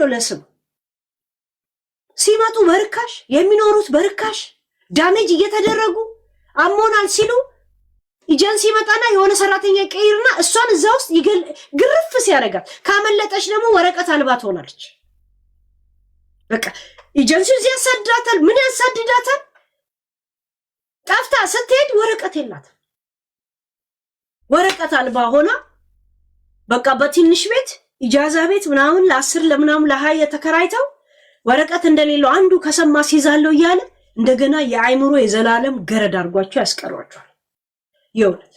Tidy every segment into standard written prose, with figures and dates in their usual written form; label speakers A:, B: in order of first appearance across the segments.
A: ብሎ ለስም ሲመጡ በርካሽ የሚኖሩት በርካሽ ዳሜጅ እየተደረጉ አሞናል ሲሉ ኤጀንሲ መጣና የሆነ ሰራተኛ ቀይርና እሷን እዛ ውስጥ ግርፍ ሲያረጋት ካመለጠች ደግሞ ወረቀት አልባ ትሆናለች። በቃ ኤጀንሲው ያሳድዳታል። ምን ያሳድዳታል? ጠፍታ ስትሄድ ወረቀት የላት ወረቀት አልባ ሆና በቃ በትንሽ ቤት ኢጃዛ ቤት ምናምን ለ10 ለምናምን ለ20 ተከራይተው ወረቀት እንደሌለው አንዱ ከሰማ ሲዛለው እያለ እንደገና የአይምሮ የዘላለም ገረድ አድርጓቸው ያስቀሯቸዋል። የውነት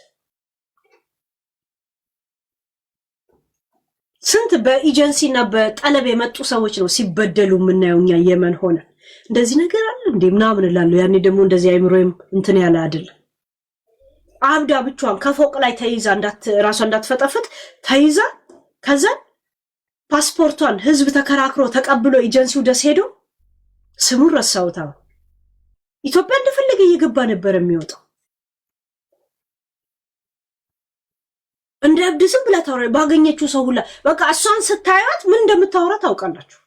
A: ስንት በኤጀንሲና በጠለብ የመጡ ሰዎች ነው ሲበደሉ የምናየውኛ የመን ሆነ እንደዚህ ነገር አለ እንዴ ምናምን እላለሁ። ያኔ ደግሞ እንደዚህ አይምሮም እንትን ያለ አይደለም። አብዳ ብቻዋን ከፎቅ ላይ ተይዛ ራሷ እንዳትፈጠፍጥ ተይዛ ከዛ ፓስፖርቷን ህዝብ ተከራክሮ ተቀብሎ ኤጀንሲው ደስ ሄዶ ስሙን ረሳውታ ኢትዮጵያ እንደፈለገ እየገባ ነበር የሚወጣው። እንደ አብድስም ብላ ታወራ ባገኘችው ሰው ሁላ በቃ እሷን ስታዩት ምን እንደምታወራ ታውቃላችሁ።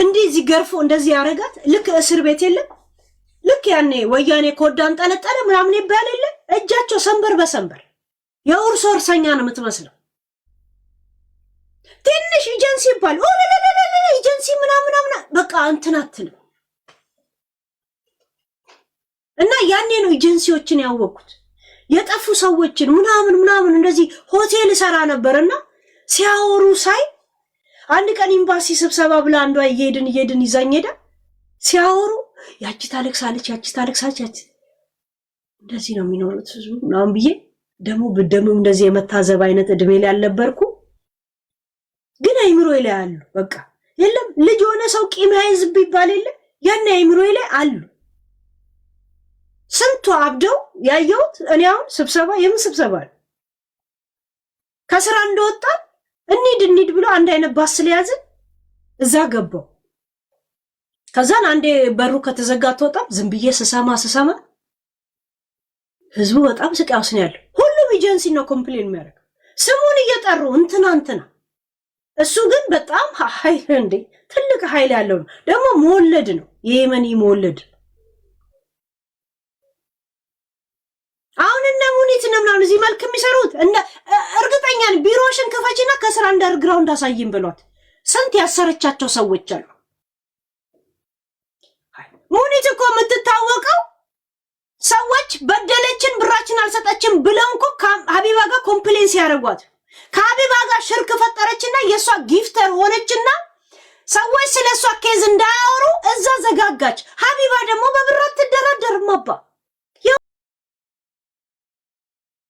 A: እንደዚህ ገርፎ እንደዚህ ያረጋት ልክ እስር ቤት የለም ልክ ያኔ ወያኔ ኮዳን ጠለጠለ ምናምን ይባል የለ እጃቸው ሰንበር በሰንበር የውርስ ወርሰኛ ነው የምትመስለው። ትንሽ ኤጀንሲ ይባል ኤጀንሲ ምናምን በቃ እንትን አትልም። እና ያኔ ነው ኤጀንሲዎችን ያወቁት የጠፉ ሰዎችን ምናምን እንደዚህ ሆቴል ሰራ ነበርና ሲያወሩ ሳይ አንድ ቀን ኤምባሲ ስብሰባ ብላ አንዷ እየሄድን ይዛኝ ሄዳ ሲያወሩ ያቺ ታለቅሳለች እንደዚህ ነው የሚኖሩት ምናምን ብዬ ደሞ እንደዚህ የመታዘብ አይነት እድሜ ላይ አልነበርኩ። ግን አይምሮ ላይ አሉ በቃ የለም ልጅ ሆነ ሰው ቂም ያይዝብ ይባል የለ ያኔ አይምሮ ላይ አሉ። ስንቱ አብደው ያየሁት እኔ አሁን ስብሰባ ከስራ እንደወጣ እንሂድ ብሎ አንድ አይነት ባስ ሊያዝን እዛ ገባው። ከዛን አንዴ በሩ ከተዘጋ ተወጣ ዝም ብዬ ስሰማ ህዝቡ በጣም ስቃውስ ነው ያለው። ሁሉም ኤጀንሲ ነው ኮምፕሌን የሚያደርግ ስሙን እየጠሩ እንትና እሱ ግን በጣም ኃይል እንዴ ትልቅ ኃይል ያለው ነው። ደግሞ መወለድ ነው የየመኒ መወለድ። አሁን እነ ሙኒት ምናምን እዚህ መልክ የሚሰሩት እርግጠኛ ነኝ ቢሮሽን ከፈችና ከስራ አንደርግራውንድ አሳይም ብሏት ስንት ያሰረቻቸው ሰዎች አሉ። ሙኒት እኮ የምትታወቀው ሰዎች በደለችን ብራችን አልሰጠችን ብለው እኮ ሀቢባ ጋር ኮምፕሌንስ ያደርጓት ከሀቢባ ጋር ሽርክ ፈጠረችና የሷ ጊፍተር ሆነችና ሰዎች ስለሷ ኬዝ እንዳያወሩ እዛ ዘጋጋች። ሀቢባ ደግሞ በብራት